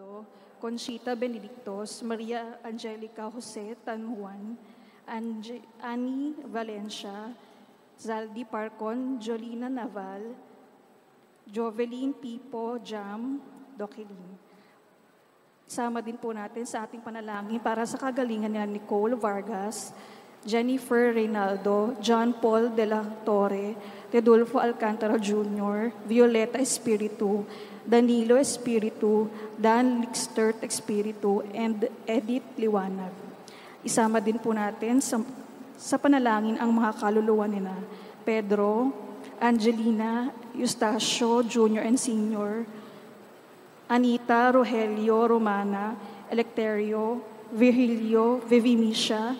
Gonzalo, Conchita Benedictos, Maria Angelica Jose Tan Juan, Annie Valencia, Zaldi Parcon, Jolina Naval, Jovelyn Pipo Jam, Dokilin. Sama din po natin sa ating panalangin para sa kagalingan ni Nicole Vargas, Jennifer Reynaldo, John Paul de la Torre, Rodolfo Alcantara Jr., Violeta Espiritu, Danilo Espiritu, Dan Lixtert Espiritu, and Edith Liwanag. Isama din po natin sa panalangin ang mga kaluluwa nina Pedro, Angelina, Eustacio Jr. and Sr., Anita, Rogelio, Romana, Electerio, Virgilio, Vivimicia,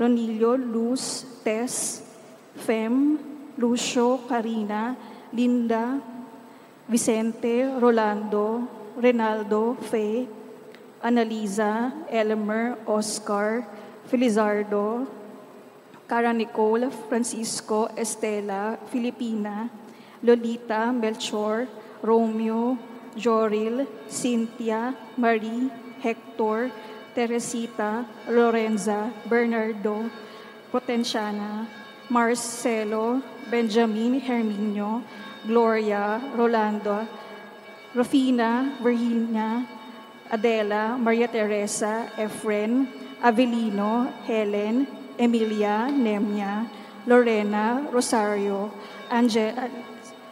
Ronilio, Luz, Tess, Fem, Lucio, Carina, Linda, Vicente, Rolando, Renaldo, Faye, Analiza, Elmer, Oscar, Felizardo, Cara Nicole, Francisco, Estela, Filipina, Lolita, Melchor, Romeo, Joril, Cynthia, Marie, Hector, Teresita, Lorenza, Bernardo, Potenciana, Marcelo, Benjamin, Herminio, Gloria, Rolando, Rufina, Virginia, Adela, Maria Teresa, Efren, Avelino, Helen, Emilia, Nemia, Lorena, Rosario,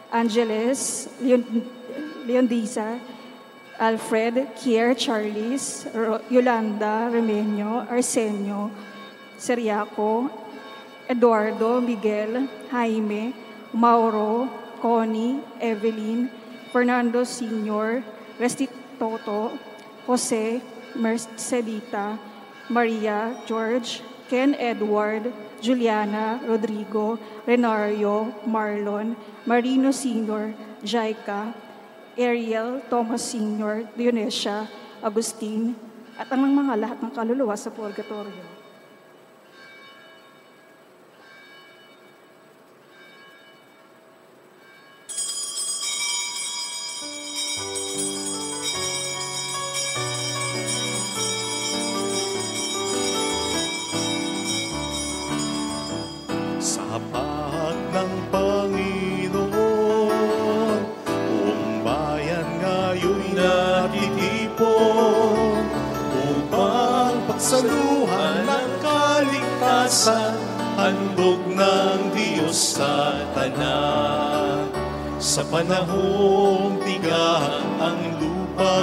Angeles, Leondisa, Alfred, Kier, Charles, Yolanda, Remenio, Arsenio, Seriaco, Eduardo, Miguel, Jaime, Mauro, Connie, Evelyn, Fernando Sr., Restituto, Jose, Mercedita, Maria, George, Ken Edward, Juliana, Rodrigo, Renario, Marlon, Marino Sr., Jaika, Ariel, Thomas Sr., Dionesia, Agustin, at ang mga lahat ng kaluluwa sa purgatorio. Sa hapag ng Panginoon, buong bayan ngayon'y natitipon upang pagsaluhan ng kaligtasan, handog ng Diyos sa tanan. Sa panahong tigang ang lupa,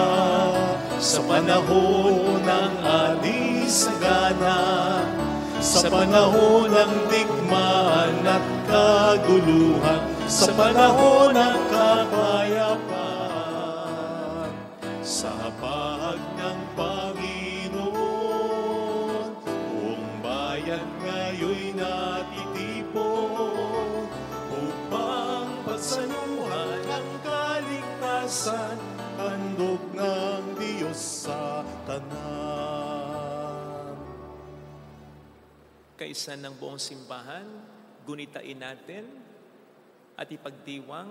sa panahon ng alisagana, sa panahon ng digmaan at kaguluhan, sa panahon ng kapayapaan, sa hapag ng Panginoon, buong bayan ngayon'y natitipon upang pagsaluhan ang kaligtasan, handog ng Diyos sa tanan. Kaisa ng buong simbahan, gunitain natin at ipagdiwang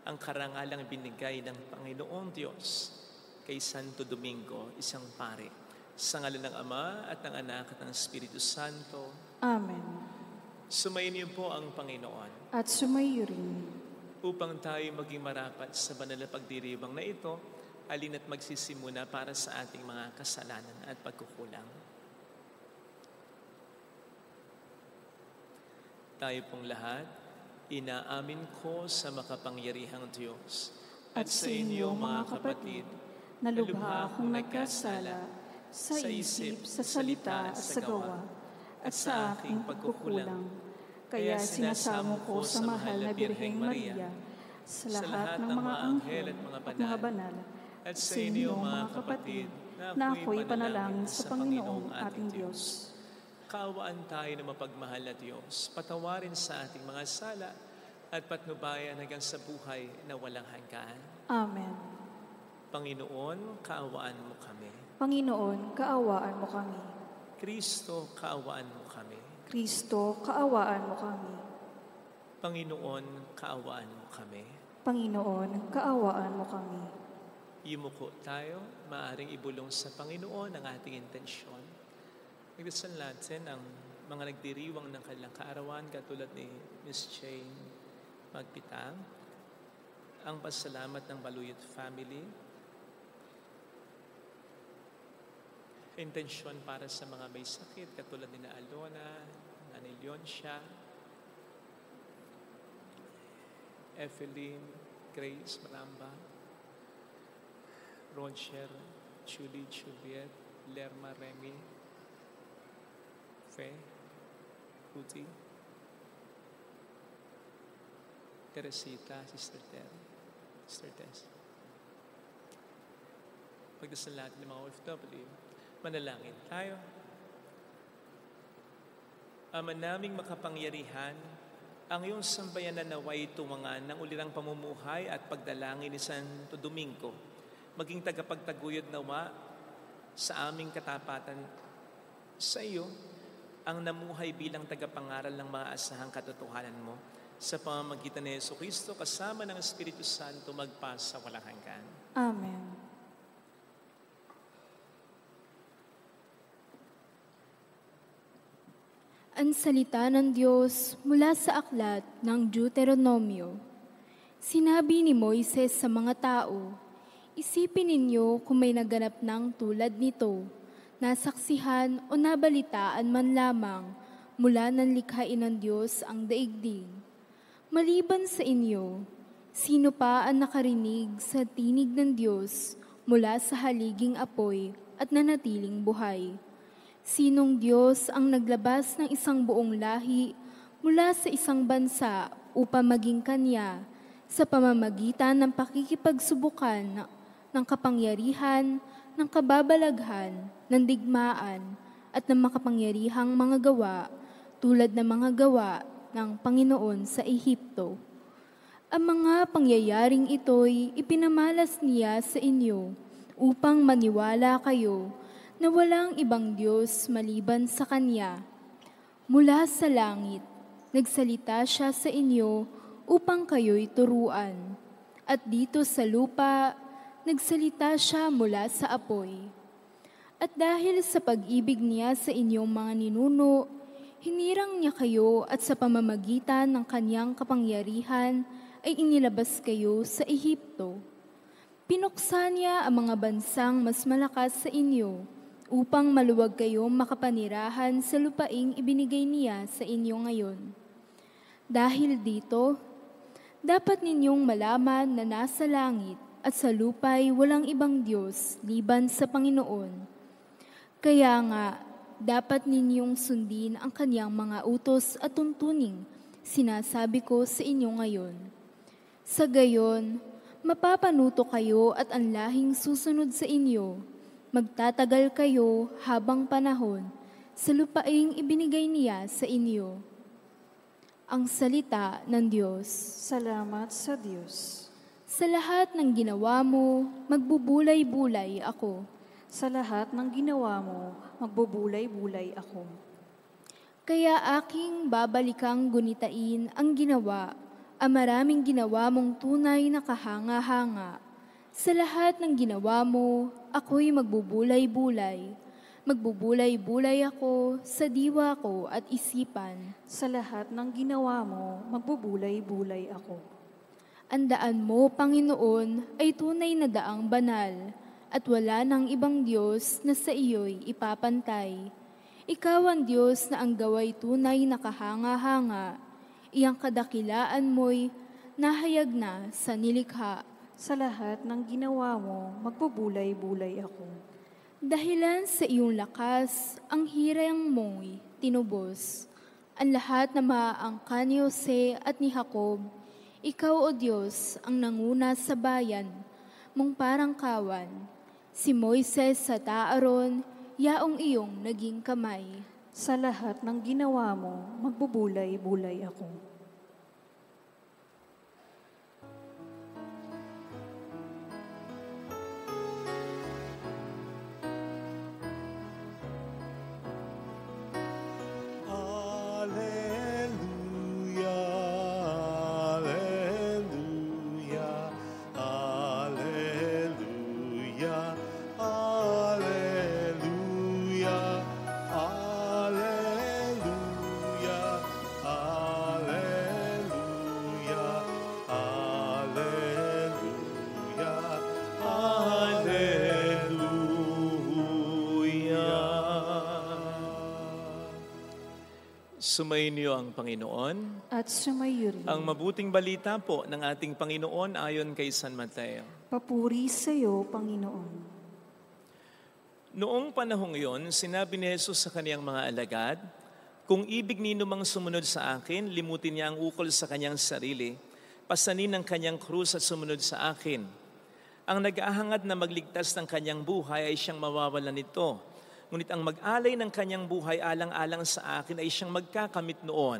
ang karangalang binigay ng Panginoong Diyos kay Santo Domingo, isang pare. Sa ngalan ng Ama at ng Anak at ng Espiritu Santo. Amen. Sumayin niyo po ang Panginoon. At sumayo rin. Upang tayo maging marapat sa banal na pagdiriwang na ito, halina't magsisimula para sa ating mga kasalanan at pagkukulang. Tayo pong lahat, inaamin ko sa makapangyarihang Diyos at sa inyo mga kapatid, na lubha akong nagkasala sa isip, sa salita at sa gawa, at sa aking pagkukulang. Kaya sinasamo ko sa mahal na Birheng Maria, sa lahat ng mga anghel at mga banal, at sa inyo mga kapatid, na ako'y panalangin sa Panginoong ating Diyos. Kaawaan tayo na mapagmahal na Diyos, patawarin sa ating mga sala at patnubayan hanggang sa buhay na walang hanggan. Amen. Panginoon, kaawaan mo kami. Panginoon, kaawaan mo kami. Kristo, kaawaan mo kami. Kristo, kaawaan mo kami. Panginoon, kaawaan mo kami. Panginoon, kaawaan mo kami. Yumuko tayo, maaaring ibulong sa Panginoon ang ating intensyon. Nagdasal natin ang mga nagdiriwang ng kanilang kaarawan katulad ni Miss Jane Magpitang, ang pasalamat ng Baluyot family, intensyon para sa mga may sakit katulad ni Alona, Nanay Leoncia, Evelyn, Grace Maramba, Roger, Julie, Juliet, Lerma, Remy, Fe, Ruti, Teresita, Sister Tess. Pagdasal natin ng mga OFW, manalangin tayo. Ama naming makapangyarihan, ang iyong sambayanan naway tumangan ng ulirang pamumuhay at pagdalangin ni Santo Domingo, maging tagapagtaguyod nawa sa aming katapatan sa iyo, ang namuhay bilang tagapangaral ng mga asahang katotohanan mo, sa pamamagitan ni Jesucristo kasama ng Espiritu Santo magpasa walang hanggan. Amen. Ang salita ng Diyos mula sa aklat ng Deuteronomio. Sinabi ni Moises sa mga tao, isipin ninyo kung may naganap ng tulad nito, nasaksihan o nabalitaan man lamang mula ng likhain ng Diyos ang daigdig. Maliban sa inyo, sino pa ang nakarinig sa tinig ng Diyos mula sa haliging apoy at nanatiling buhay? Sinong Diyos ang naglabas ng isang buong lahi mula sa isang bansa upang maging kanya sa pamamagitan ng pakikipagsubukan ng kapangyarihan, ng kababalaghan, ng digmaan, at ng makapangyarihang mga gawa tulad ng mga gawa ng Panginoon sa Ehipto? Ang mga pangyayaring ito'y ipinamalas niya sa inyo upang maniwala kayo na walang ibang Diyos maliban sa Kanya. Mula sa langit, nagsalita siya sa inyo upang kayo'y turuan. At dito sa lupa, nagsalita siya mula sa apoy. At dahil sa pag-ibig niya sa inyong mga ninuno, hinirang niya kayo at sa pamamagitan ng Kanyang kapangyarihan ay inilabas kayo sa Ehipto. Pinuksan niya ang mga bansang mas malakas sa inyo, upang maluwag kayong makapanirahan sa lupaing ibinigay niya sa inyo ngayon. Dahil dito, dapat ninyong malaman na nasa langit at sa lupa'y walang ibang Diyos liban sa Panginoon. Kaya nga, dapat ninyong sundin ang Kanyang mga utos at tuntuning sinasabi ko sa inyo ngayon. Sa gayon, mapapanuto kayo at ang lahing susunod sa inyo. Magtatagal kayo habang panahon sa lupaing ibinigay niya sa inyo. Ang salita ng Diyos. Salamat sa Diyos. Sa lahat ng ginawa mo, magbubulay-bulay ako. Sa lahat ng ginawa mo, magbubulay-bulay ako. Kaya aking babalikang gunitain ang ginawa, ang maraming ginawa mong tunay na kahanga-hanga. Sa lahat ng ginawa mo, ako'y magbubulay-bulay. Magbubulay-bulay ako sa diwa ko at isipan. Sa lahat ng ginawa mo, magbubulay-bulay ako. Ang daan mo, Panginoon, ay tunay na daang banal, at wala nang ibang Diyos na sa iyo'y ipapantay. Ikaw ang Diyos na ang gaway tunay na kahanga-hanga. Iyang kadakilaan mo'y nahayag na sa nilikha. Sa lahat ng ginawa mo, magbubulay-bulay ako. Dahilan sa iyong lakas, ang hirang mo'y tinubos. Ang lahat na maaangkan ni Jose at ni Jacob, ikaw, O Diyos, ang nanguna sa bayan, mong parang kawan. Si Moises sa taaron, yaong iyong naging kamay. Sa lahat ng ginawa mo, magbubulay-bulay ako. Alleluia, alleluia, alleluia. Sumainyo ang Panginoon. At sumayo rin. Ang mabuting balita po ng ating Panginoon ayon kay San Mateo. Papuri sa iyo, Panginoon. Noong panahong iyon, sinabi ni Jesus sa kaniyang mga alagad, "Kung ibig ninyo mang sumunod sa akin, limutin niya ang ukol sa kanyang sarili, pasanin ang kanyang krus at sumunod sa akin. Ang nag-aahangad na magligtas ng kanyang buhay ay siyang mawawalan nito. Ngunit ang mag-alay ng kanyang buhay alang-alang sa akin ay siyang magkakamit noon.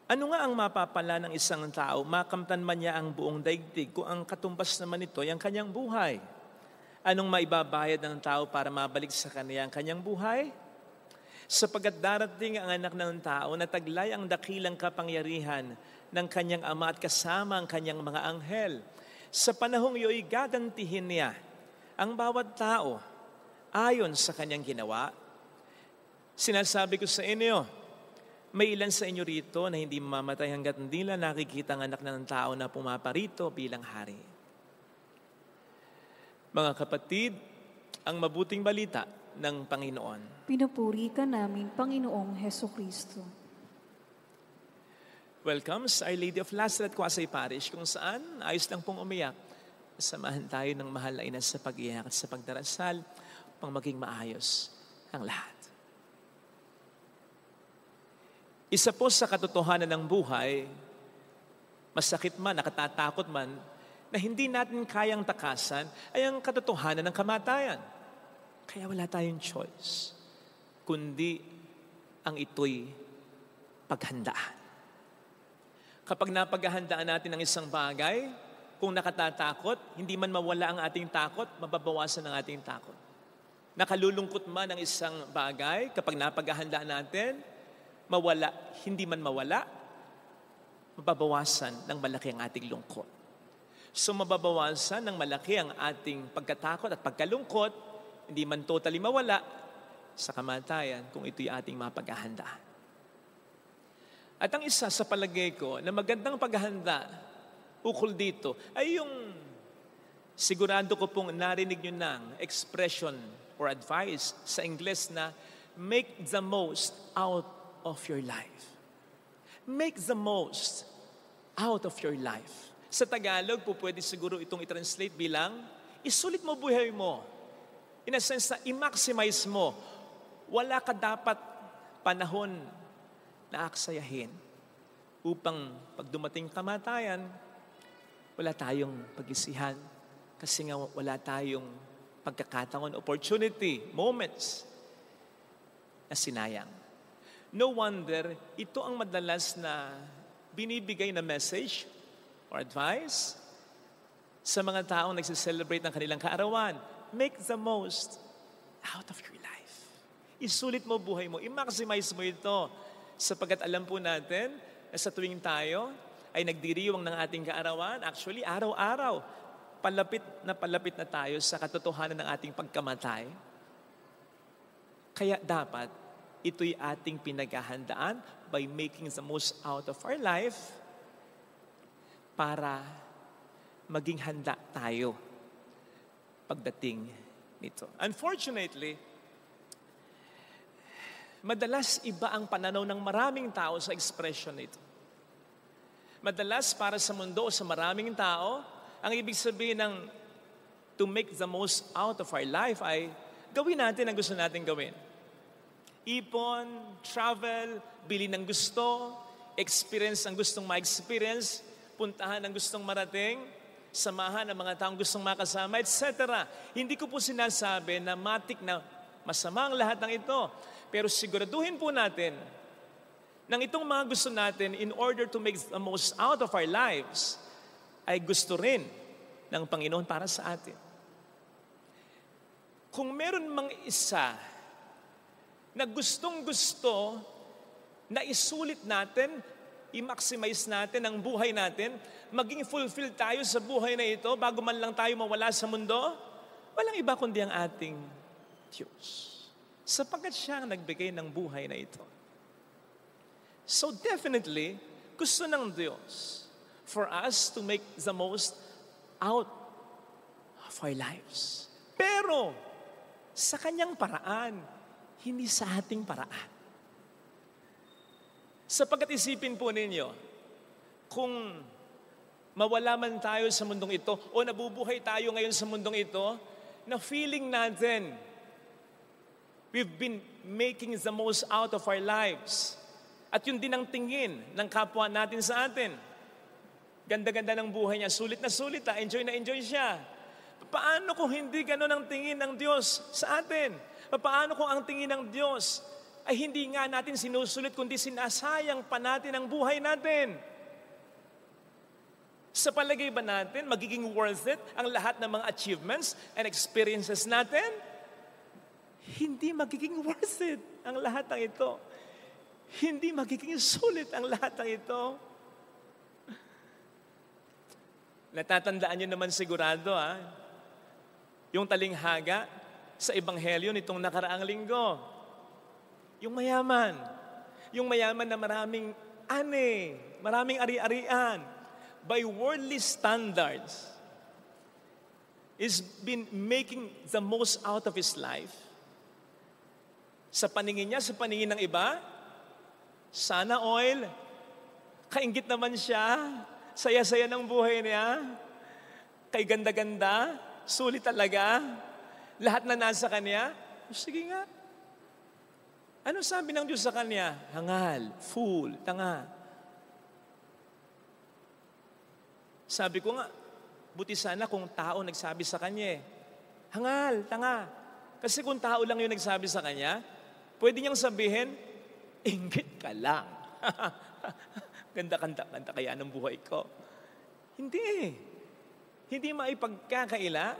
Ano nga ang mapapala ng isang tao, makamtan man niya ang buong daigdig, kung ang katumbas naman nito ay ang kanyang buhay? Anong maibabayad ng tao para mabalik sa kanya ang kanyang buhay? Sapagkat darating ang anak ng tao na taglay ang dakilang kapangyarihan ng kanyang ama at kasama ang kanyang mga anghel. Sa panahong iyo'y gagantihin niya ang bawat tao ayon sa kanyang ginawa. Sinasabi ko sa inyo, may ilan sa inyo rito na hindi mamamatay hanggat hindi nila nakikita ang anak ng tao na pumaparito bilang hari." Mga kapatid, ang mabuting balita ng Panginoon. Pinupuri ka namin, Panginoong Heso Kristo. Welcome sa Our Lady of Lazarus Quasay Parish, kung saan ayos lang pong umiyak. Samahan tayo ng mahal na ina sa pag-iyak at sa pagdarasal upang maging maayos ang lahat. Isa po sa katotohanan ng buhay, masakit man, nakatatakot man, na hindi natin kayang takasan ay ang katotohanan ng kamatayan. Kaya wala tayong choice, kundi ang ito'y paghandaan. Kapag napaghahandaan natin ang isang bagay, kung nakatatakot, hindi man mawala ang ating takot, mababawasan ang ating takot. Nakalulungkot man ang isang bagay, kapag napaghahandaan natin, mawala, hindi man mawala, mababawasan ng malaki ang ating lungkot. So mababawasan ng malaki ang ating pagkatakot at pagkalungkot, hindi man totally mawala sa kamatayan kung ito'y ating mapaghahandaan. At ang isa sa palagay ko na magandang paghahanda ukol dito ay yung sigurado ko pong narinig nyo ng expression or advice sa Ingles na make the most out of your life. Make the most out of your life. Sa Tagalog po pwede siguro itong i-translate bilang isulit mo buhay mo. In a sense na i-maximize mo. Wala ka dapat panahon na aksayahin upang pag dumating kamatayan, wala tayong pag-isihan kasi nga wala tayong pagkakataon, opportunity, moments na sinayang. No wonder, ito ang madalas na binibigay na message or advice sa mga taong nagsiselebrate ng kanilang kaarawan. Make the most out of your life. Isulit mo buhay mo, i-maximize mo ito. Sapagkat alam po natin na sa tuwing tayo ay nagdiriwang ng ating kaarawan, actually araw-araw, palapit na tayo sa katotohanan ng ating pagkamatay. Kaya dapat ito'y ating pinaghahandaan by making the most out of our life para maging handa tayo pagdating nito. Unfortunately, madalas iba ang pananaw ng maraming tao sa expression nito. Madalas para sa mundo o sa maraming tao, ang ibig sabihin ng to make the most out of our life ay gawin natin ang gusto natin gawin. Ipon, travel, bili ng gusto, experience ang gustong ma-experience, puntahan ang gustong marating, samahan ang mga taong gustong makasama, etc. Hindi ko po sinasabi na matik na masama ang lahat ng ito. Pero siguraduhin po natin nang itong mga gusto natin in order to make the most out of our lives ay gusto rin ng Panginoon para sa atin. Kung meron mang isa na gustong-gusto na isulit natin, i-maximize natin ang buhay natin, maging fulfilled tayo sa buhay na ito bago man lang tayo mawala sa mundo, walang iba kundi ang ating Diyos. Sapagkat siya ang nagbigay ng buhay na ito. So definitely, gusto ng Diyos for us to make the most out of our lives. Pero, sa kanyang paraan, hindi sa ating paraan. Sapagkat isipin po ninyo, kung mawala man tayo sa mundong ito o nabubuhay tayo ngayon sa mundong ito, na feeling natin, we've been making the most out of our lives. At yun din ang tingin ng kapwa natin sa atin. Ganda-ganda ng buhay niya, sulit na enjoy siya. Paano kung hindi ganun ang tingin ng Diyos sa atin? Paano kung ang tingin ng Diyos ay hindi nga natin sinusulit, kundi sinasayang pa natin ang buhay natin? Sa palagay ba natin, magiging worth it ang lahat ng mga achievements and experiences natin? Hindi magiging worth it ang lahat ng ito. Hindi magiging sulit ang lahat ng ito. Natatandaan nyo naman sigurado, yung talinghaga sa Ebanghelyo nitong nakaraang linggo. Yung mayaman. Yung mayaman na maraming maraming ari-arian. By worldly standards, is been making the most out of his life. Sa paningin niya, sa paningin ng iba, sana all, kainggit naman siya, saya-saya ng buhay niya, kay ganda-ganda, sulit talaga, lahat na nasa kanya, sige nga. Ano sabi ng Diyos sa kanya? Hangal, fool, tanga. Sabi ko nga, buti sana kung tao nagsabi sa kanya hangal, tanga. Kasi kung tao lang yung nagsabi sa kanya, pwede niyang sabihin, inggit ka lang. Ganda kaya ng buhay ko. Hindi. Hindi maipagkakaila.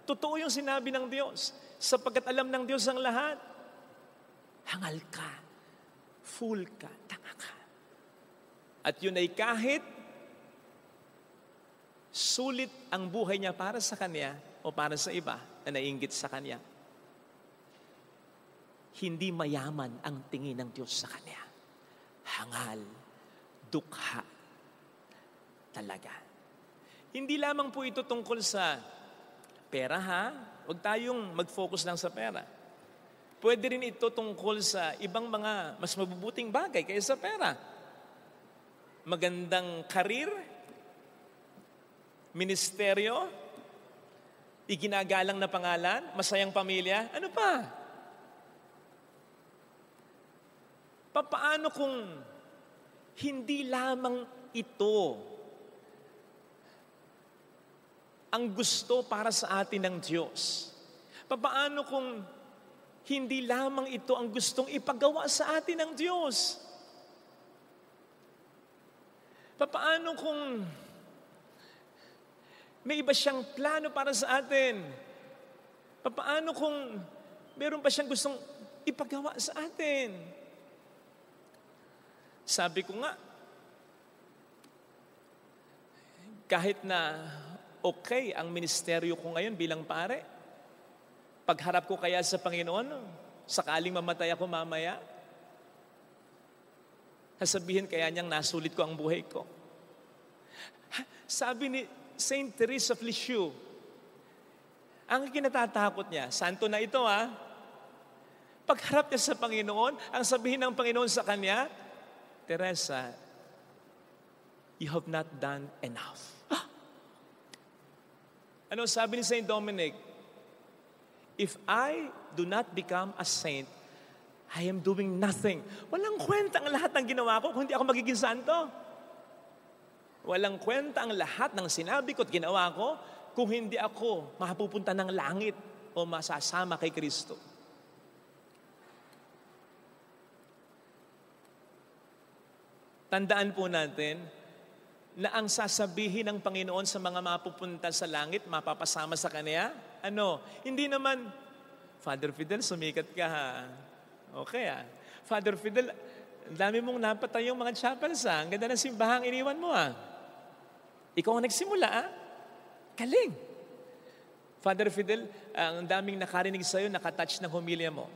Totoo yung sinabi ng Diyos. Sapagkat alam ng Diyos ang lahat. Hangal ka. Fool ka. Tanga ka. At yun ay kahit sulit ang buhay niya para sa kanya o para sa iba na naiinggit sa kanya. Hindi mayaman ang tingin ng Diyos sa kanya. Hangal, dukha, talaga. Hindi lamang po ito tungkol sa pera, Huwag tayong mag-focus lang sa pera. Pwede rin ito tungkol sa ibang mga mas mabubuting bagay kaysa sa pera. Magandang karir, ministeryo, iginagalang na pangalan, masayang pamilya, ano pa? Paano kung hindi lamang ito ang gusto para sa atin ng Diyos? Paano kung hindi lamang ito ang gustong ipagawa sa atin ng Diyos? Paano kung may iba siyang plano para sa atin? Paano kung meron pa siyang gustong ipagawa sa atin? Sabi ko nga, kahit na okay ang ministeryo ko ngayon bilang pare, pagharap ko kaya sa Panginoon, sakaling mamatay ako mamaya, sasabihin kaya niyang nasulit ko ang buhay ko. Sabi ni Saint Therese of Lisieux, ang kinatatakot niya, santo na ito pagharap niya sa Panginoon, ang sabihin ng Panginoon sa kanya, Teresa, you have not done enough. Ano sabi ni Saint Dominic? If I do not become a saint, I am doing nothing. Walang kwenta ang lahat ng ginawa ko kung hindi ako magiging santo. Walang kwenta ang lahat ng sinabi ko at ginawa ko kung hindi ako mapupunta ng langit o masasama kay Kristo. Tandaan po natin na ang sasabihin ng Panginoon sa mga mapupunta sa langit, mapapasama sa Kanya, hindi naman, Father Fidel, sumikat ka Okay Father Fidel, ang dami mong napatay yung mga chapels Ang ganda ng simbahang iniwan mo Ikaw ang nagsimula Galing. Father Fidel, ang daming nakarinig sa'yo, nakatouch ng homilya mo.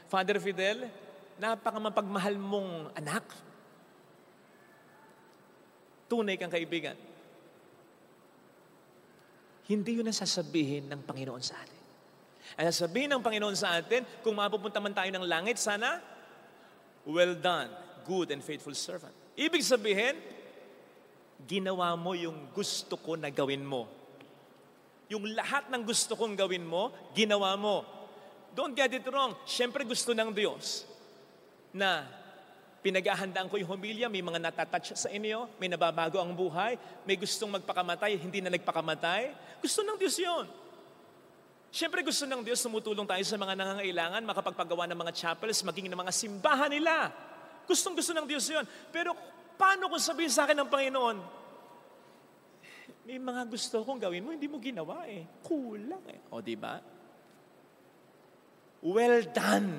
Father Fidel, napakamapagmahal mong anak. Tunay kang kaibigan. Hindi yun ang sasabihin ng Panginoon sa atin. Ang sasabihin ng Panginoon sa atin, kung mapupunta man tayo ng langit, sana, well done, good and faithful servant. Ibig sabihin, ginawa mo yung gusto ko na gawin mo. Yung lahat ng gusto kong gawin mo, ginawa mo. Don't get it wrong. Siyempre gusto ng Diyos na pinaghahandaan ko yung humilya, may mga natatouch sa inyo, may nababago ang buhay, may gustong magpakamatay, hindi na nagpakamatay. Gusto ng Diyos yun. Siyempre gusto ng Diyos, tumutulong tayo sa mga nangangailangan, makapagpagawa ng mga chapels, maging ng mga simbahan nila. Gustong-gusto ng Diyos yun. Pero paano kung sabihin sa akin ng Panginoon, may mga gusto kong gawin mo, hindi mo ginawa eh. Kulang eh. O diba? Well done.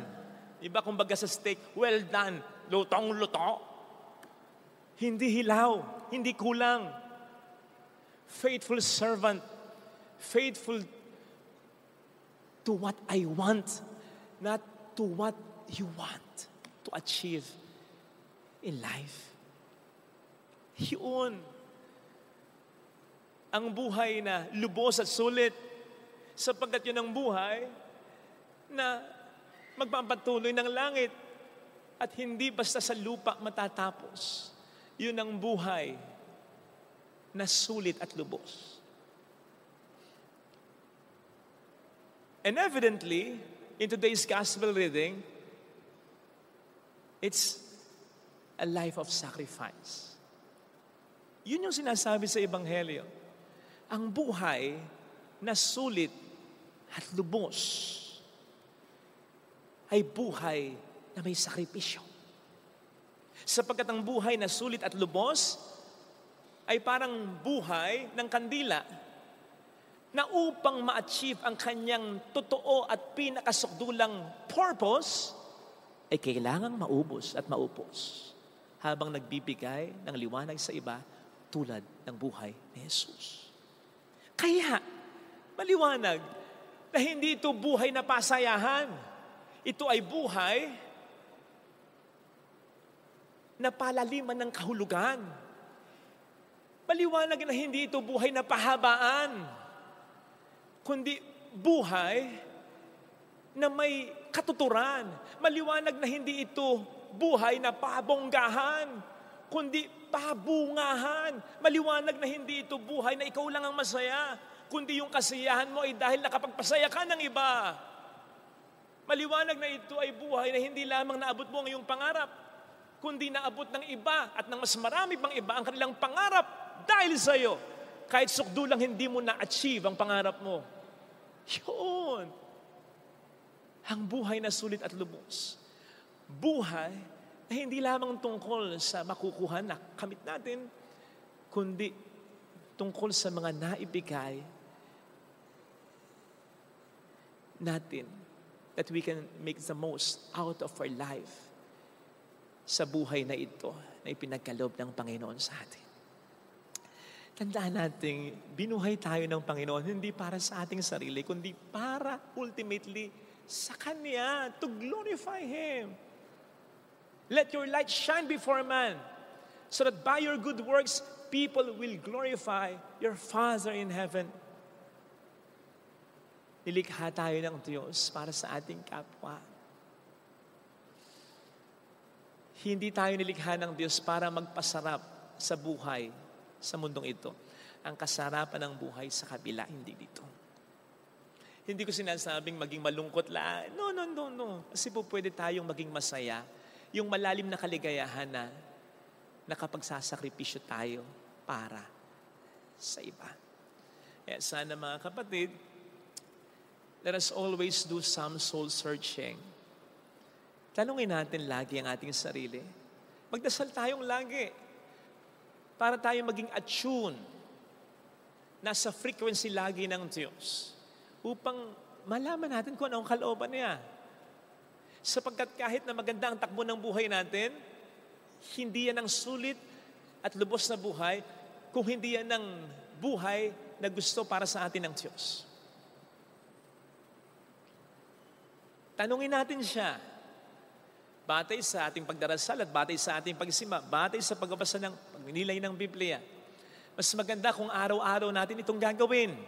Diba kumbaga sa steak, well done. Lutong-luto. Hindi hilaw. Hindi kulang. Faithful servant. Faithful to what I want, not to what you want to achieve in life. Yun. Ang buhay na lubos at sulit, sapagkat yun ang buhay na magpapatuloy ng langit at hindi basta sa lupa matatapos. Yun ang buhay na sulit at lubos. And evidently, in today's gospel reading, it's a life of sacrifice. Yun yung sinasabi sa Ebanghelyo. Ang buhay na sulit at lubos ay buhay na may sakripisyo. Sapagkat ang buhay na sulit at lubos ay parang buhay ng kandila na upang ma-achieve ang kanyang totoo at pinakasukdulang purpose, ay kailangang maubos at maupos habang nagbibigay ng liwanag sa iba tulad ng buhay ni Jesus. Kaya, maliwanag na hindi ito buhay na pasayahan. Ito ay buhay na palaliman ng kahulugan. Maliwanag na hindi ito buhay na pahabaan, kundi buhay na may katuturan. Maliwanag na hindi ito buhay na pabonggahan, kundi pabungahan. Maliwanag na hindi ito buhay na ikaw lang ang masaya, kundi yung kasiyahan mo ay dahil nakapagpasaya ka ng iba. Maliwanag na ito ay buhay na hindi lamang naabot mo ang iyong pangarap, kundi naabot ng iba at ng mas marami pang iba ang kanilang pangarap dahil sa iyo. Kahit sukdulang hindi mo na-achieve ang pangarap mo. Yun. Ang buhay na sulit at lubos. Buhay na hindi lamang tungkol sa makukuha na kamit natin, kundi tungkol sa mga naibigay natin that we can make the most out of our life sa buhay na ito na ipinagkaloob ng Panginoon sa atin. Tandaan natin, binuhay tayo ng Panginoon hindi para sa ating sarili, kundi para ultimately sa Kanya, to glorify Him. Let your light shine before man, so that by your good works, people will glorify your Father in heaven. Nilikha tayo ng Diyos para sa ating kapwa. Hindi tayo nilikha ng Diyos para magpasarap sa buhay sa mundong ito. Ang kasarapan ng buhay sa kabila, hindi dito. Hindi ko sinasabing maging malungkot lang. No. Kasi po pwede tayong maging masaya. Yung malalim na kaligayahan na nakapagsasakripisyo tayo para sa iba. Kaya sana mga kapatid, let us always do some soul searching. Tanungin natin lagi ang ating sarili. Magdasal tayong lagi para tayo maging attune, nasa frequency lagi ng Diyos, upang malaman natin kung anong kalooban niya. Sapagkat kahit na maganda ang takbo ng buhay natin, hindi yan ang sulit at lubos na buhay kung hindi yan ang buhay na gusto para sa atin ng Diyos. Tanungin natin siya, batay sa ating pagdarasal at batay sa ating pagsimba, batay sa pagbabasa ng pagninilay ng Biblia. Mas maganda kung araw-araw natin itong gagawin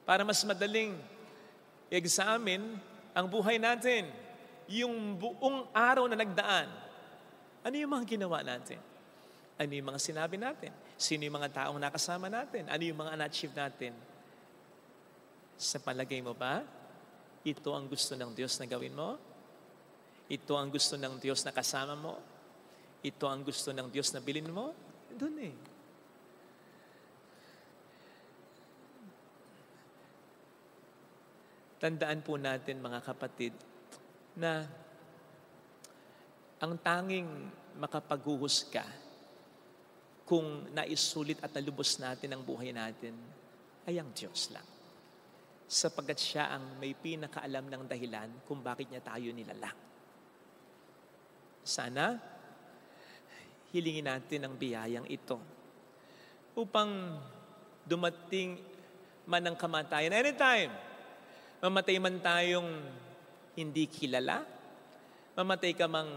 para mas madaling i-examine ang buhay natin. Yung buong araw na nagdaan, Ano yung mga ginawa natin? Ano yung mga sinabi natin? Sino yung mga taong nakasama natin? Ano yung mga na-achieve natin? Sa palagay mo ba, ito ang gusto ng Diyos na gawin mo? Ito ang gusto ng Diyos na kasama mo? Ito ang gusto ng Diyos na bilhin mo? Doon eh. Tandaan po natin mga kapatid na ang tanging makapaghuhusga kung naisulit at nalubos natin ang buhay natin ay ang Diyos lang. Sapagkat siya ang may pinakaalam ng dahilan kung bakit niya tayo nilalang. Sana hilingin natin ang biyayang ito upang dumating man ang kamatayan anytime. Mamatay man tayong hindi kilala, mamatay ka mang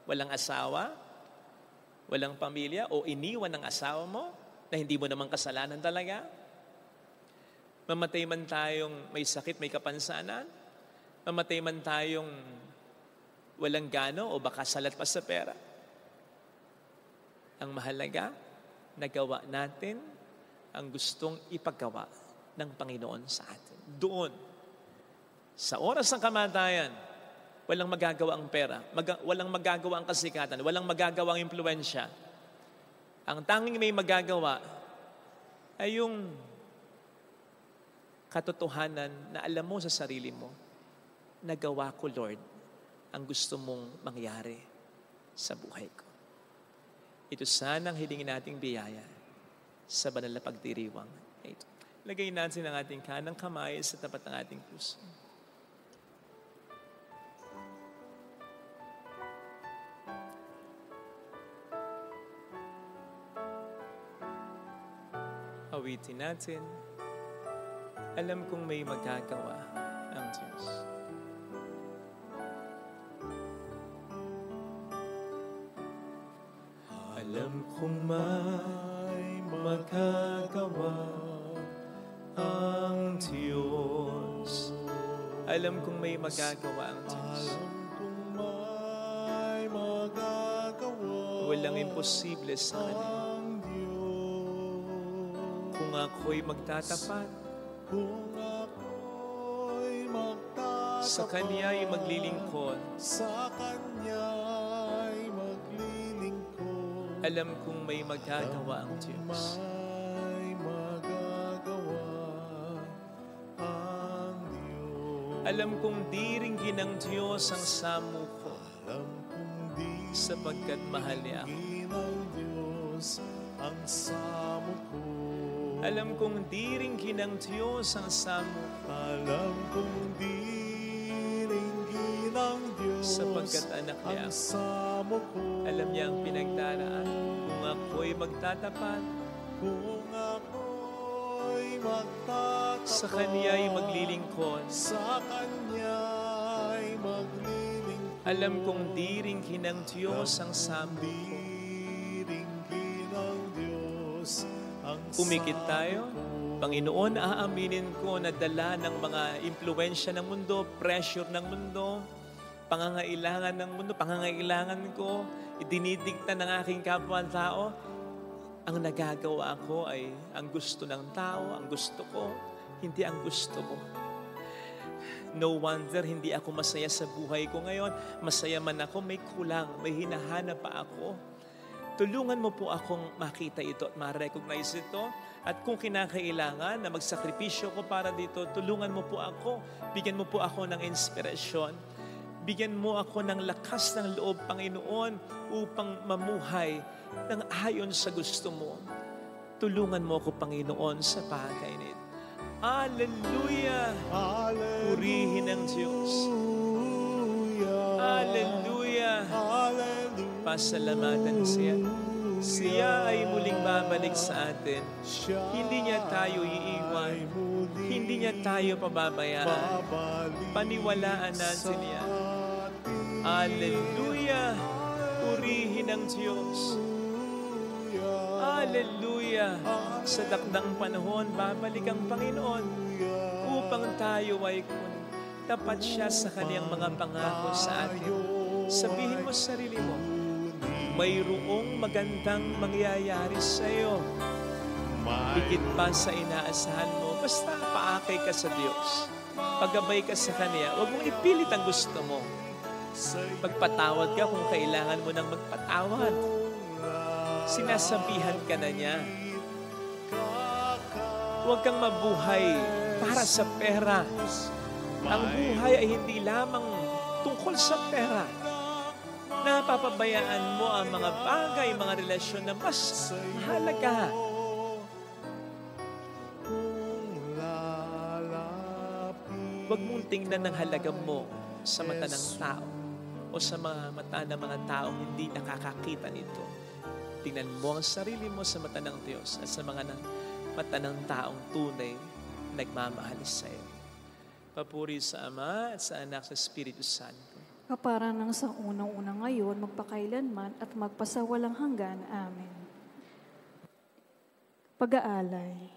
walang asawa, walang pamilya, o iniwan ng asawa mo na hindi mo naman kasalanan talaga. Mamatay man tayong may sakit, may kapansanan, mamatay man tayong walang gano o baka salat pa sa pera. Ang mahalaga, nagawa natin ang gustong ipagawa ng Panginoon sa atin. Doon, sa oras ng kamatayan, walang magagawa ang pera, walang magagawa ang kasikatan, walang magagawa ang impluensya. Ang tanging may magagawa ay yung katotohanan na alam mo sa sarili mo, nagawa ko, Lord, ang gusto mong mangyari sa buhay ko. Ito sanang hilingin nating biyaya sa banal na pagdiriwang na ito. Lagay natin ang ating kanang kamay sa tapat ng ating puso. Awitin natin. Alam kong may magagawa ang Diyos. Alam kong may magagawa ang Diyos. Alam kong may magagawa ang Diyos. Alam kong may magagawa Walang imposible sa Kanya. ang Diyos. Kung ako'y magtatapat, Kung ako'y magtatapat sa Kanya'y maglilingkod, sa Kanya'y maglilingkod, alam kong may magagawa ang Diyos. may magagawa ang Diyos. Alam kong diringgin ng Diyos ang samo ko, Alam kong di sapagkat mahal niya ako. ng Diyos ang samo ko. Alam kong diringgin ng Diyos ang samo ko, Alam kong diringgin ng Diyos sapagkat anak niya ang ako. samo ko. Alam niya ang pinagdaraan. Kung ako'y magtatapat, Kung ako'y magtatapat sa Kanya'y maglilingkod, sa Kanya'y maglilingkod, alam kong diringgin ng Diyos ang samo ko. diringgin ng Diyos ang Umikit tayo. samo ko. Panginoon, aaminin ko na dala ng mga impluensya ng mundo, pressure ng mundo, pangangailangan ng mundo, pangangailangan ko, idinidikta ng aking kapwa-tao, ang nagagawa ko ay ang gusto ng tao, ang gusto ko, hindi ang gusto mo. No wonder hindi ako masaya sa buhay ko ngayon. Masaya man ako, may kulang, may hinahanap pa ako. Tulungan mo po akong makita ito at ma-recognize ito. At kung kinakailangan na magsakripisyo ko para dito, tulungan mo po ako. Bigyan mo po ako ng inspirasyon. Bigyan mo ako ng lakas ng loob, Panginoon, upang mamuhay ng ayon sa gusto mo. Tulungan mo ako, Panginoon, sa bagay nito. Hallelujah! Purihin ang Diyos. Hallelujah! Hallelujah. Pasalamatan siya. Siya ay muling babalik sa atin. Hindi niya tayo iiwan. Hindi niya tayo pababayaan. Paniwalaan natin yan. Hallelujah! Purihin ang Diyos. Hallelujah! Sa dakdang panahon, babalik ang Panginoon upang tayo ay tapat siya sa kaniyang mga pangako sa atin. Sabihin mo sa sarili mo, mayroong magandang mangyayari sa'yo. Higit pa sa inaasahan mo, basta paakay ka sa Diyos. Paggabay ka sa Kanya, huwag mong ipilit ang gusto mo. Magpatawad ka kung kailangan mo nang magpatawad. Sinasabihan ka na niya. Huwag kang mabuhay para sa pera. Ang buhay ay hindi lamang tungkol sa pera. Napapabayaan mo ang mga bagay, mga relasyon na mas mahalaga. Huwag mong tingnan ng halaga mo sa mata ng tao o sa mga mata ng mga taong hindi nakakakita nito. Tingnan mo ang sarili mo sa mata ng Diyos at sa mga mata ng taong tunay nagmamahal sa iyo. Papuri sa Ama at sa Anak sa Espiritu Santo. Kapara ng sa unang-una ngayon, magpakailanman at magpasawalang hanggan. Amen. Pag-aalay.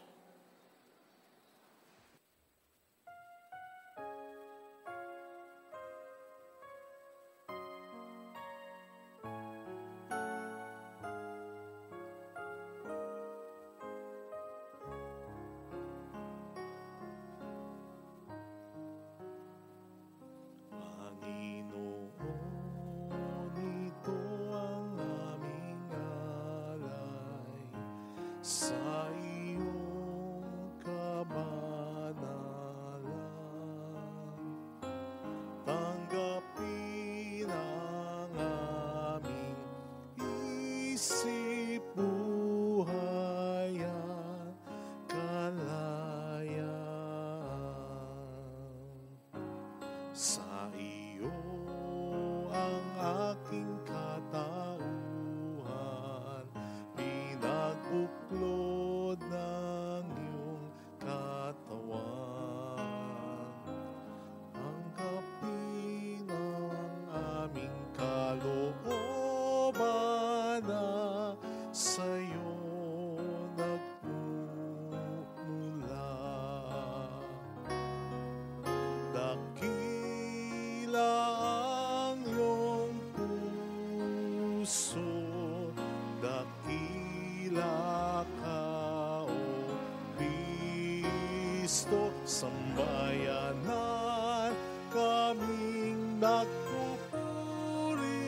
Sa iyong kabanalan, tanggapin ang aming isip, buhay at kalayaan. Sa iyo ang aking katauhan, buklod ng iyong katawan. Tanggapin ang aming kalooban na sa'yo nagmumula. Dakila ang iyong puso, dakila ka, O Kristo, sambayanan kaming nagpupuri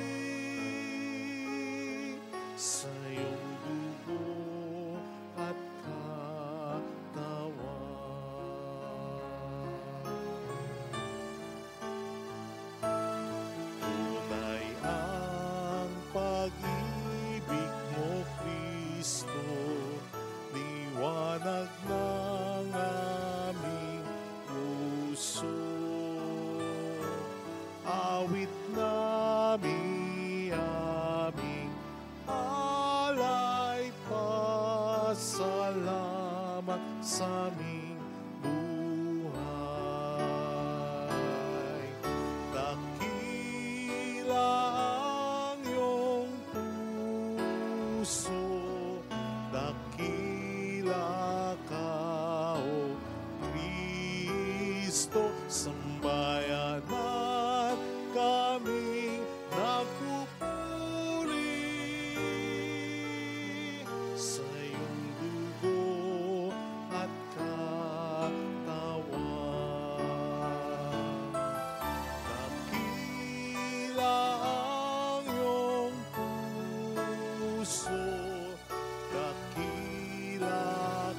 sa iyong dugo at katawan. Tunay ang pag-ibig mo, Kristo, liwanag ng aming puso. Awit namin aming alay, pasalamat sa aming buhay. Dakila ang iyong puso, dakila ka, O Kristo, sambayanan kaming nagpupuri sa iyong dugo at katawan. Dakila ang iyong puso, dakila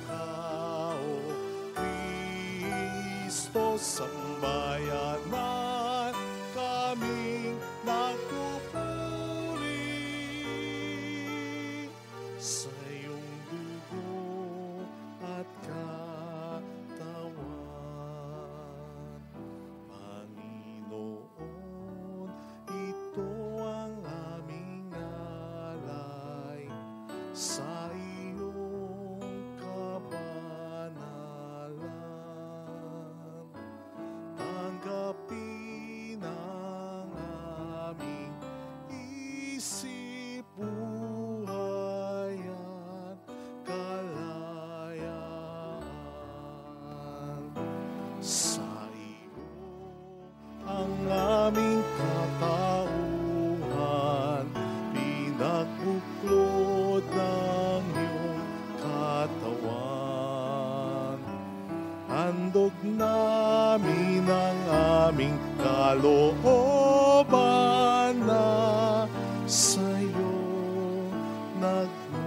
ka, O Kristo, sambayanan kaming nagpupuri sa iyong dugo at katawan. Panginoon, ito ang aming alay sa iyong kabanalan. Tanggapin ang aming isip, buhay at kalayaan. Sa iyo ang aming katauhan, pinag buklod ng iyong katawan. Handog namin ang aming kalooban na sa'yo nagmumula.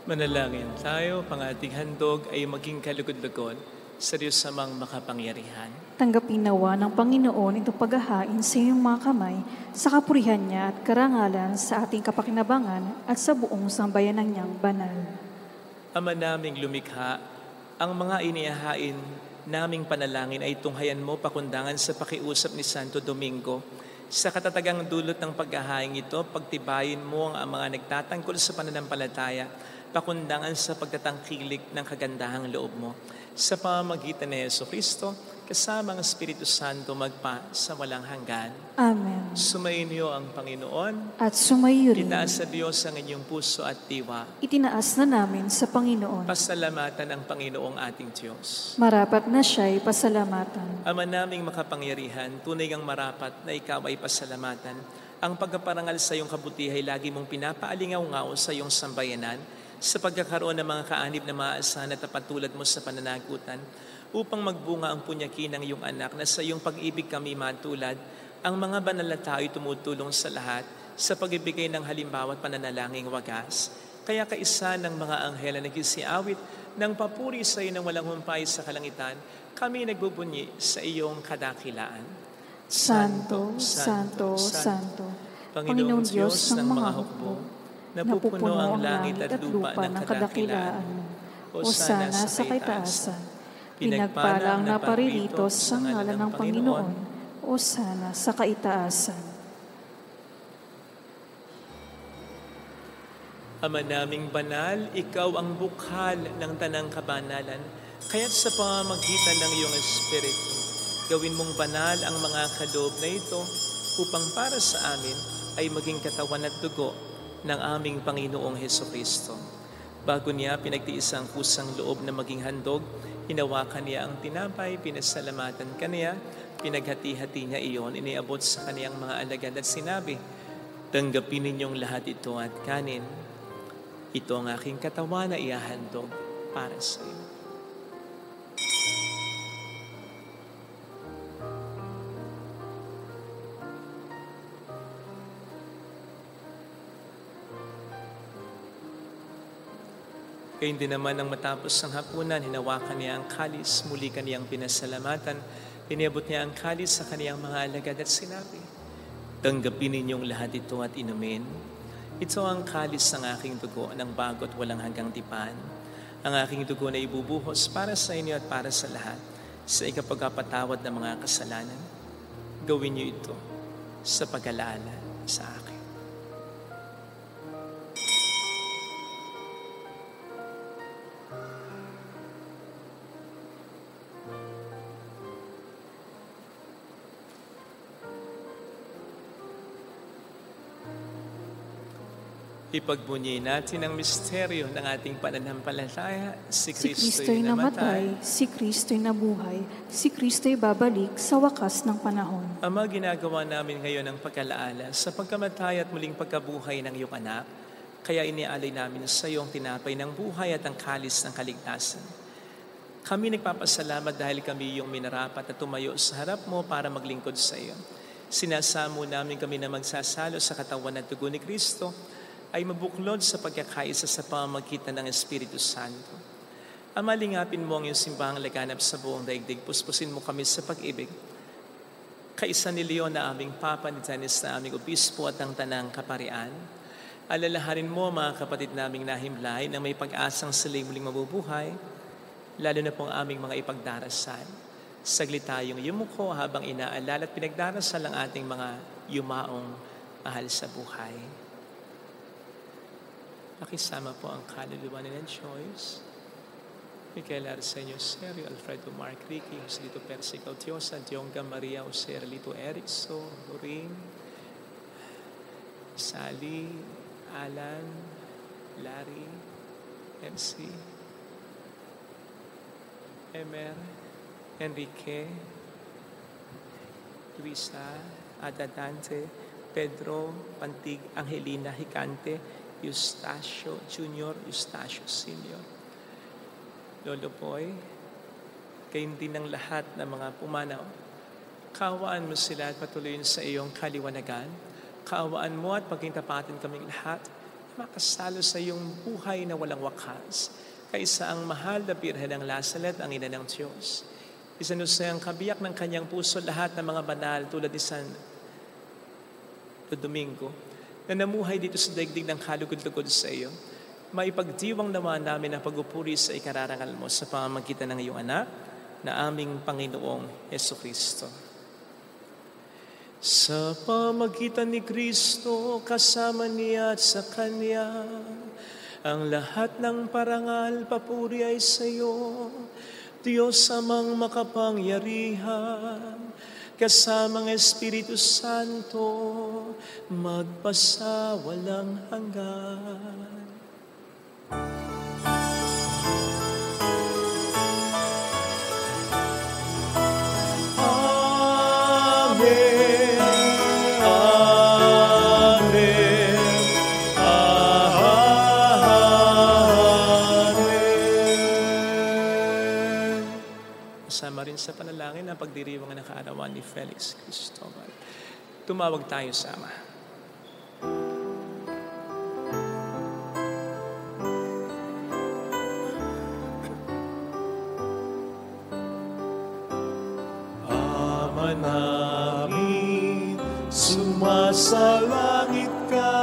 Manalangin tayo, pang ating handog ay maging kalugod-lugod sa Diyos samang makapangyarihan. Tanggapin nawa ng Panginoon itong paghahain sa iyong mga kamay sa kapurihan niya at karangalan sa ating kapakinabangan at sa buong sambayanan niyang banal. Ama naming lumikha, ang mga inihahain naming panalangin ay tunghayan mo pakundangan sa pakiusap ni Santo Domingo. Sa katatagang dulot ng paghahain ito, pagtibayin mo ang mga nagtatangkol sa pananampalataya, pakundangan sa pagtatangkilik ng kagandahang loob mo. Sa pamamagitan ni Jesucristo, kasama ang Espiritu Santo magpa sa walang hanggan. Amen. Sumainyo ang Panginoon. At sumayo rin. Itaas sa Diyos ang inyong puso at diwa. Itinaas na namin sa Panginoon. Pasalamatan ang Panginoong ating Diyos. Marapat na siya'y pasalamatan. Ama naming makapangyarihan, tunay ang marapat na ikaw ay pasalamatan. Ang pagkaparangal sa iyong kabutihay lagi mong pinapaalingaw-ngaw sa iyong sambayanan sa pagkakaroon ng mga kaanib na maasahan at tapatulad mo sa pananagutan upang magbunga ang punyaki ng iyong anak na sa iyong pag-ibig kami matulad. Ang mga banal na tao'y tumutulong sa lahat sa pagbibigay ng halimbawa at pananalangin wagas. Kaya kaisa ng mga anghel na nagsisiawit ng papuri sa iyo ng walang humpay sa kalangitan, kami nagbubunyi sa iyong kadakilaan. Santo, Santo, Santo, Panginoong Diyos ng mga hukbo, napupuno ang langit at lupa ng kadakilaan mo. Hosana sa kaitaasan. Pinagpala ang naparirito sa ngalan ng Panginoon. Hosana sa kaitaasan. Ama naming banal, ikaw ang bukhal ng tanang kabanalan, kaya't sa pamamagitan ng iyong Espiritu, gawin mong banal ang mga kaloob na ito upang para sa amin ay maging katawan at dugo ng aming Panginoong Hesukristo. Bago niya pinagtiis ang kusang loob na maging handog, hinawakan niya ang tinapay, pinasalamatan kaniya, pinaghati-hati niya iyon, iniabot sa kaniyang mga alagad at sinabi, tanggapin ninyong lahat ito at kanin. Ito ang aking katawan na ihahandog para sa iyo. Gayun din naman nang matapos ang hapunan, hinawakan niya ang kalis, muli kaniyang pinasalamatan, iniabot niya ang kalis sa kaniyang mga alagad at sinabi, tanggapin ninyong lahat ito at inumin. Ito ang kalis ng aking dugo ng bago at walang hanggang tipan. Ang aking dugo na ibubuhos para sa inyo at para sa lahat sa ikapagpapatawad ng mga kasalanan. Gawin niyo ito sa pag-alala sa akin. Ipagbunyi natin ang misteryo ng ating pananampalataya. Si Si Kristo'y Kristo'y namatay, si Kristo'y nabuhay, si Kristo'y babalik sa wakas ng panahon. Ama, ginagawa namin ngayon ang pag-alaala sa pagkamatay at muling pagkabuhay ng iyong anak. Kaya inialay namin sa iyo ang tinapay ng buhay at ang kalis ng kaligtasan. Kami nagpapasalamat dahil kami iyong minarapat at tumayo sa harap mo para maglingkod sa iyo. Sinasamo namin kami na magsasalo sa katawan at dugo ni Kristo ay mabuklod sa pagkakaisa sa pamamagitan ng Espiritu Santo. Ama, lingapin mo ang iyong simbahang laganap sa buong daigdig. Puspusin mo kami sa pag-ibig. Kaisa ni Leon na aming Papa, ni Dennis na aming Obispo at ang Tanang Kaparian. Alalahanin mo mga kapatid naming nahimlay na may pag-asang sila'y muling mabubuhay, lalo na pong aming mga ipagdarasal. Saglit tayong yumuko habang inaalala at pinagdarasal ang ating mga yumaong mahal sa buhay. Pakisama po ang kaluluwa ni Joyce, Michael Arsenio Serio, Alfredo Mark Ricky, Joselito Percy Cautiosa, Dionga Maria Jose Relito Ericso, Loring, Sally, Alan, Larry, MC, Emer, Enrique, Luisa, Ada Dante, Pedro, Pantig, Angelina, Hicante, Eustacio Jr., Eustacio Sr., Lolo Boy, kayong din ng lahat ng mga pumanaw. Kaawaan mo sila at patuloyin sa iyong kaliwanagan. Kaawaan mo at pagkintapatin kaming lahat na makasalo sa iyong buhay na walang wakas. Kaisa ang mahal na Birhen ng Lasalet, ang ina ng Diyos. Isanusay ang kabiyak ng kanyang puso lahat ng mga banal tulad ni San Domingo na namuhay dito sa daigdig ng kalugod-lugod sa iyo. Maipagdiwang naman namin ang pagupuri sa ikararangal mo sa pamamagitan ng iyong anak na aming Panginoong Jesucristo. Sa pamamagitan ni Kristo, kasama niya at sa Kanya, ang lahat ng parangal, papuri ay sa iyo, Diyos amang makapangyarihan, kasamang Espiritu Santo, magpasawalang hanggan. Amen. Amen. Amen. Kasama rin sa panalangin ang pagdiriwang ng kaarawan ni Felix Cristobal. Tumawag tayo sa Ama. Ama namin, sumasalangit ka,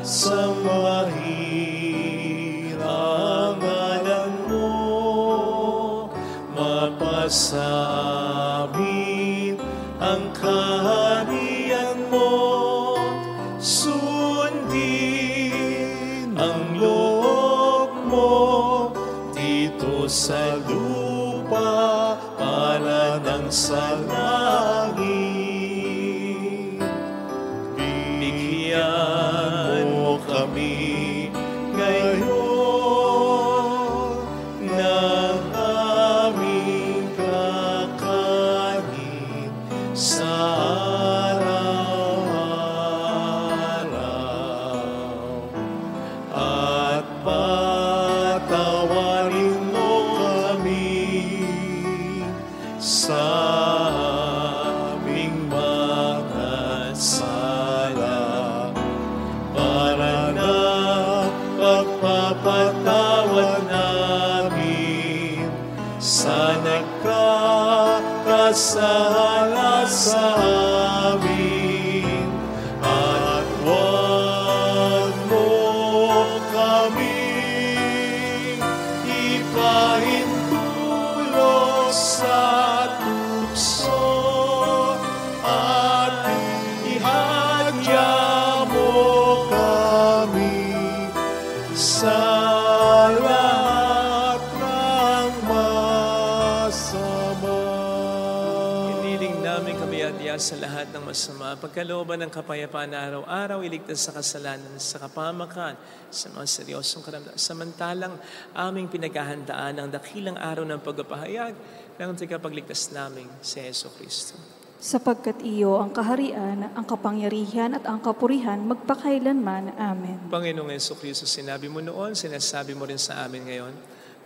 sa mahirang ngalan mo, mapasamin ang kaharian mo, sundin ang loob mo dito sa lupa para nang sa langit. Bigyan mo kami ngayon ng aming kakanin sa araw-araw, at patawarin mo kami sa aming mga sala, para na pagpapatawad namin sa nagkakasala sa amin, at huwag mo kami ipahintulot sa tukso, at ihadya mo kami sa lahat ng masama. Hiniling namin kabayatiya sa lahat ng masama, pagkalooban ng kapayapaan na araw-araw, iligtas sa kasalanan, sa kapamakan, sa mga seryosong karamdaman. Samantalang aming pinaghahandaan ang dakilang araw ng pagpapahayag ng tagapagligtas naming si Jesucristo. Sapagkat iyo ang kaharian, ang kapangyarihan at ang kapurihan magpakailanman. Amen. Panginoong Jesucristo, sinabi mo noon, sinasabi mo rin sa amin ngayon,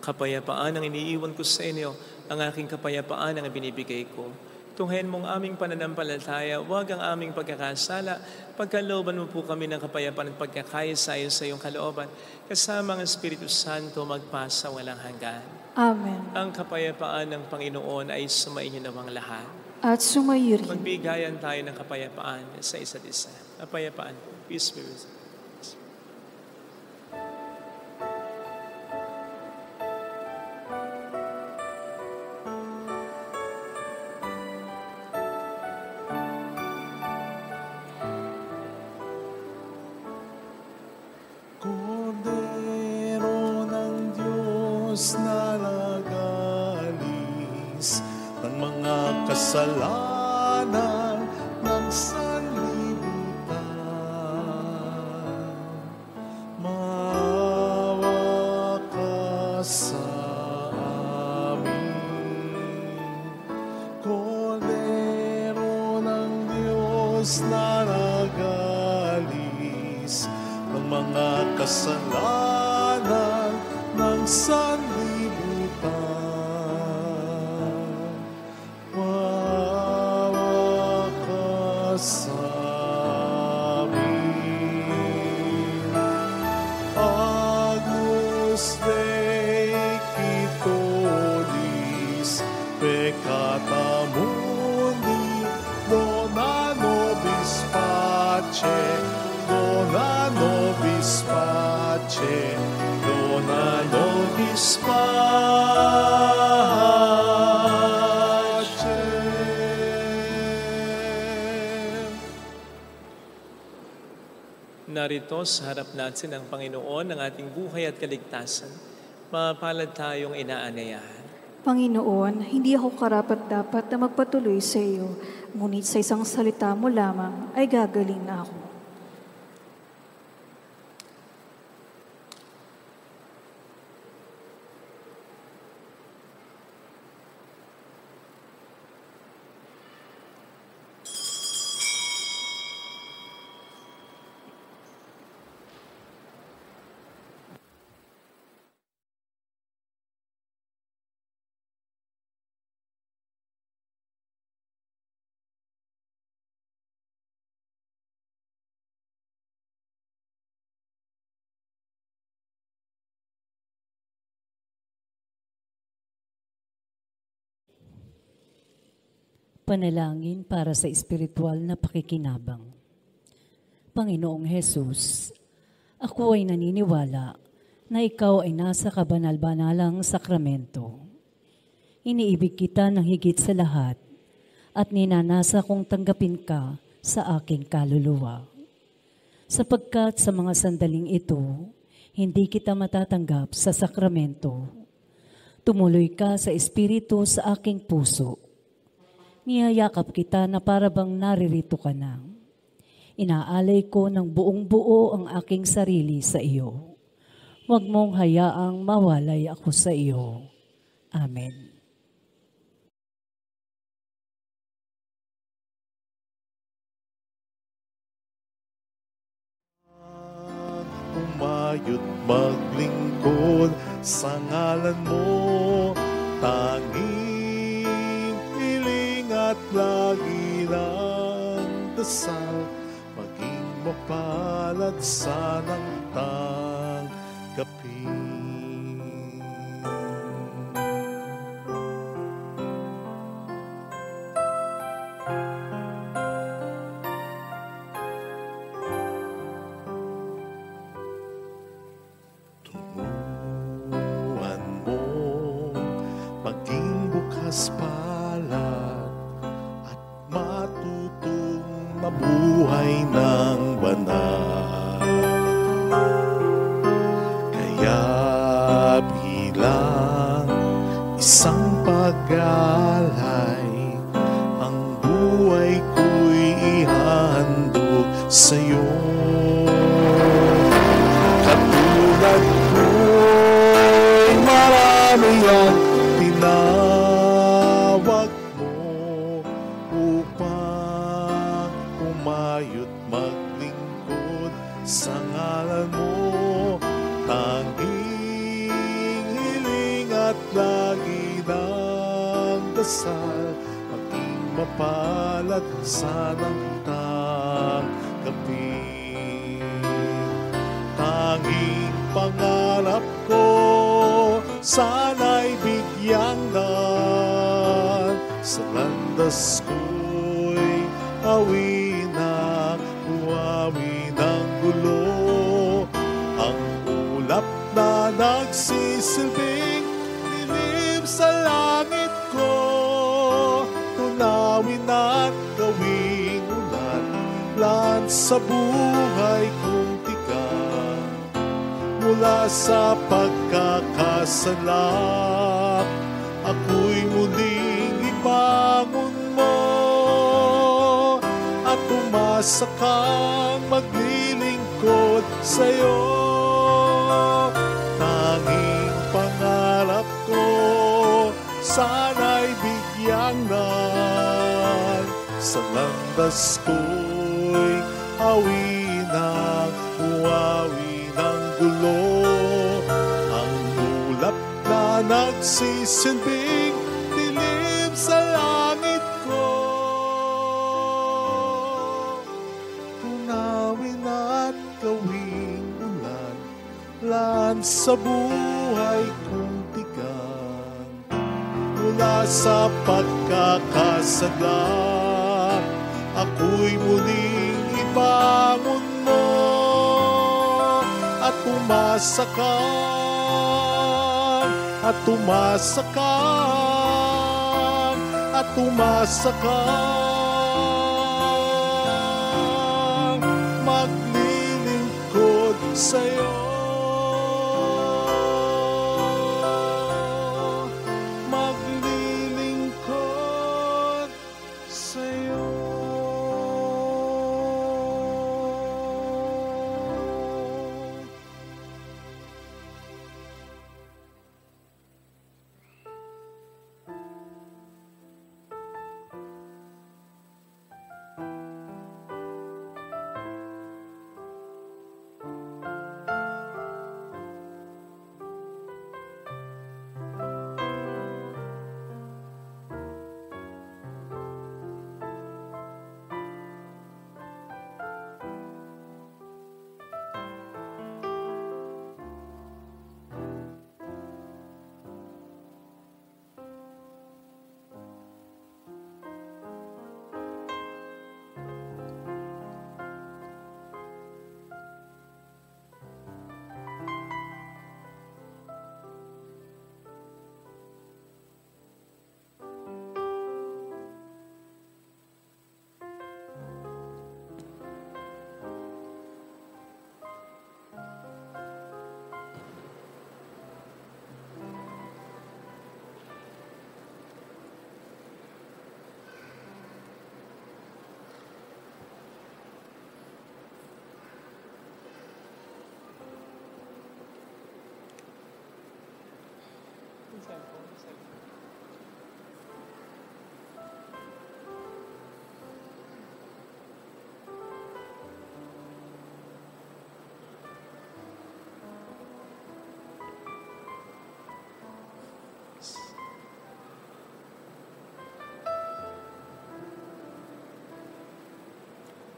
kapayapaan ang iniiwan ko sa inyo, ang aking kapayapaan ang binibigay ko. Tunghayan mong aming pananampalataya, huwag ang aming pagkakasala. Pagkalooban mo po kami ng kapayapaan at pagkakaisa-ayon sa iyong kalooban, kasama ang Espiritu Santo magpasa walang hanggan. Amen. Ang kapayapaan ng Panginoon ay sumainyo nawang lahat. At sumayo rin. Magbigayan tayo ng kapayapaan sa isa't isa. Kapayapaan. Peace be with you. Kordero ng Diyos na nagalis ng mga kasalanan ng sanlibutan, maawa Diyos na nagalis ng mga kasalanan ng sanlibutan. Wawakas sa amin. Agnus Dei Quitolis, peccata mundi, dona nobis pace, dona nobis pace, dona nobis pace. Narito sa harap natin ang Panginoon ng ating buhay at kaligtasan. Mapalad tayong inaanyayahan. Panginoon, hindi ako karapat-dapat na magpatuloy sa iyo, ngunit sa isang salita mo lamang ay gagaling na ako. Panalangin para sa espiritual na pakikinabang. Panginoong Hesus, ako ay naniniwala na ikaw ay nasa kabanal-banalang sakramento. Iniibig kita ng higit sa lahat at ninanasa kong tanggapin ka sa aking kaluluwa. Sapagkat sa mga sandaling ito, hindi kita matatanggap sa sakramento. Tumuloy ka sa espiritu sa aking puso. Niyayakap kita na para bang naririto ka na. Inaalay ko ng buong buo ang aking sarili sa iyo. Huwag mong hayaang mawalay ako sa iyo. Amen. Umayot maglingkod sa ngalan mo, tanging hiling at lagi ng dasal, maging mapalad sanang tanggapin. Turuan mo maging bukas palad at matutong mabuhay ng banal. Kaya bilang isang pag-alay, ang buhay ko'y ihandog sa'yo. Katulad ko'y marami ang tinawag mo upang umayot maglingkod sa ngalan mo. Tanging hiling at lagi ng dasal, maging mapalad sanang tanggapin. Tanging pangarap ko, sana'y bigyang daan sa landas ko'y awin na huwawi ng gulo. Ang ulap na nagsisilbing dilim sa langit ko, tunawin at gawing ulan lan sa buhay kong tigang. Mula sa pagkakasala, ako'y muling ibangon mo at umasa kang maglilingkod sa'yo. Tanging pangarap ko, sana'y bigyang nan sa landas ko. buhawi ng gulo. Ang ulap na nagsisilbing dilim sa langit ko. Tunawin at gawing ulan sa buhay kong tigang. Mula sa pagkakasala, ako'y muling ibangon mo at tumasakang, at tumasakang, at tumasakang maglilingkod sa'yo. Maglilingkod sa'yo.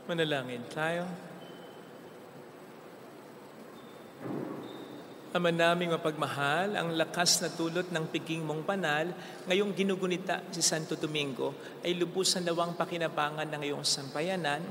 Manalangin tayo. Ama naming mapagmahal, ang lakas na dulot ng piging mong banal, ngayong ginugunita si Santo Domingo, ay lubusan nawang pakinabangan ng iyong sampayanan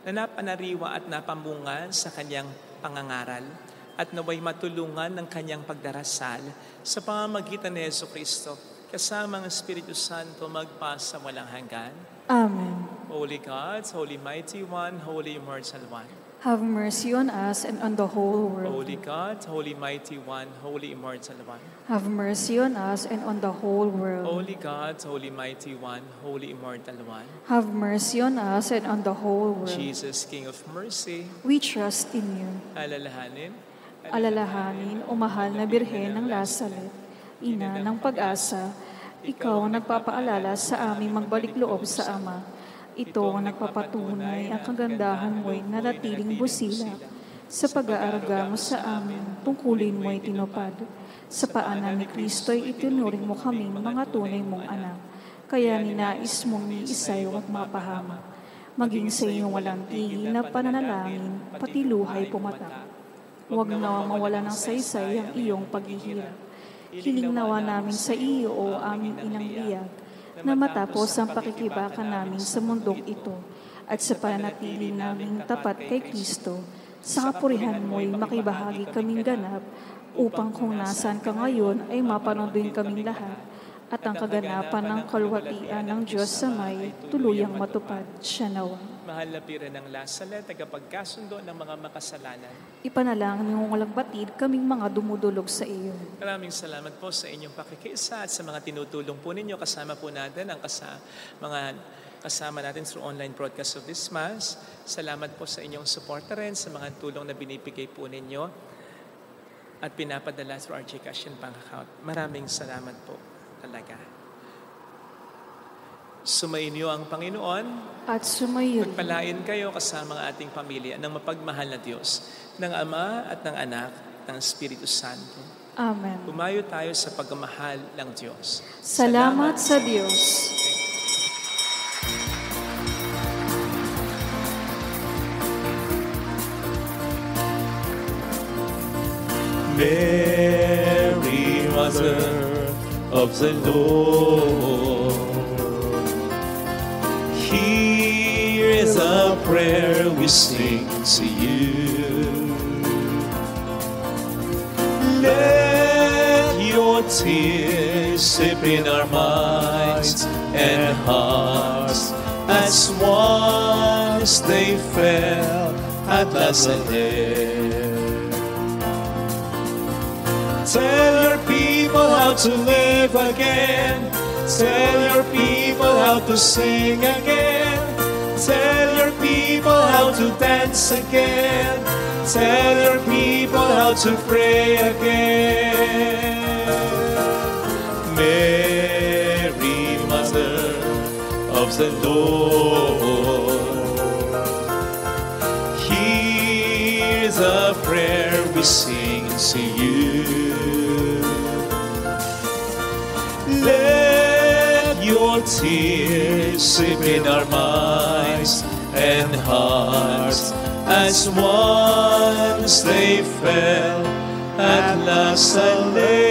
na napanariwa at napamungan sa kanyang pangangaral at naway matulungan ng kanyang pagdarasal sa pamamagitan ni Jesucristo kasama ang Espiritu Santo magpasa walang hanggan. Amen. Holy God, Holy Mighty One, Holy Immortal One. Have mercy on us and on the whole world. Holy God, Holy Mighty One, Holy Immortal One. Have mercy on us and on the whole world. Holy God, Holy Mighty One, Holy Immortal One. Have mercy on us and on the whole world. Jesus, King of Mercy, We trust in you. alalahanin, Alalahanin, o mahal na Birhen ng Lazaret, Ina ng pag-asa, ikaw ang nagpapaalala sa aming magbalik loob sa Ama. Ito ang nagpapatunay ang kagandahan mo'y nanatiling busilak. Sa pag-aaraga mo sa amin, tungkulin mo'y tinupad. Sa paanan ni Kristo'y itinuring mo kaming mga tunay mong anak. Kaya ninais mong iisay at mapahama. Maging sa iyong walang tigil na pananalangin, pati luhay pumatak. Huwag nawa mawala ng saysay ang iyong paghihirap. Hiling nawa namin sa iyo, o aming inang biyag, na matapos ang pakikibakan namin sa mundong ito at sa pananatili naming tapat kay Kristo, sa kapurihan mo'y makibahagi kaming ganap upang kung nasaan ka ngayon ay mapanondoin kaming lahat at ang kaganapan ng kalwatian ng Diyos sa may tuluyang matupad. Siya nawa. mahal na Pira ng Lazaret, tagapagkasundo ng mga makasalanan. Ipanalangin mong walang batid kaming mga dumudulog sa iyo. Maraming salamat po sa inyong pakikiisa at sa mga tinutulong po ninyo. Kasama po natin ang mga kasama natin through online broadcast of this Mass. Salamat po sa inyong suporta rin sa mga tulong na binibigay po ninyo at pinapadala through our GCash and bank account. Maraming salamat po talaga. Sumainyo ang Panginoon. At sumayo rin. Pagpalain kayo kasama ang ating pamilya ng mapagmahal na Diyos, ng Ama at ng Anak, at ng Espiritu Santo. Amen. Pumayo tayo sa pagmamahal ng Diyos. Salamat sa Diyos. Mary, Mother of the Lord, here is a prayer we sing to you. Let your tears sip in our minds and hearts as once they fell at Nazareth. Tell your people how to live again. Tell your people how to sing again. Tell your people how to dance again. Tell your people how to pray again. Mary, Mother of the Lord, here's a prayer we sing to you. Let your tears sip in our minds and hearts as once they fell at Nazareth.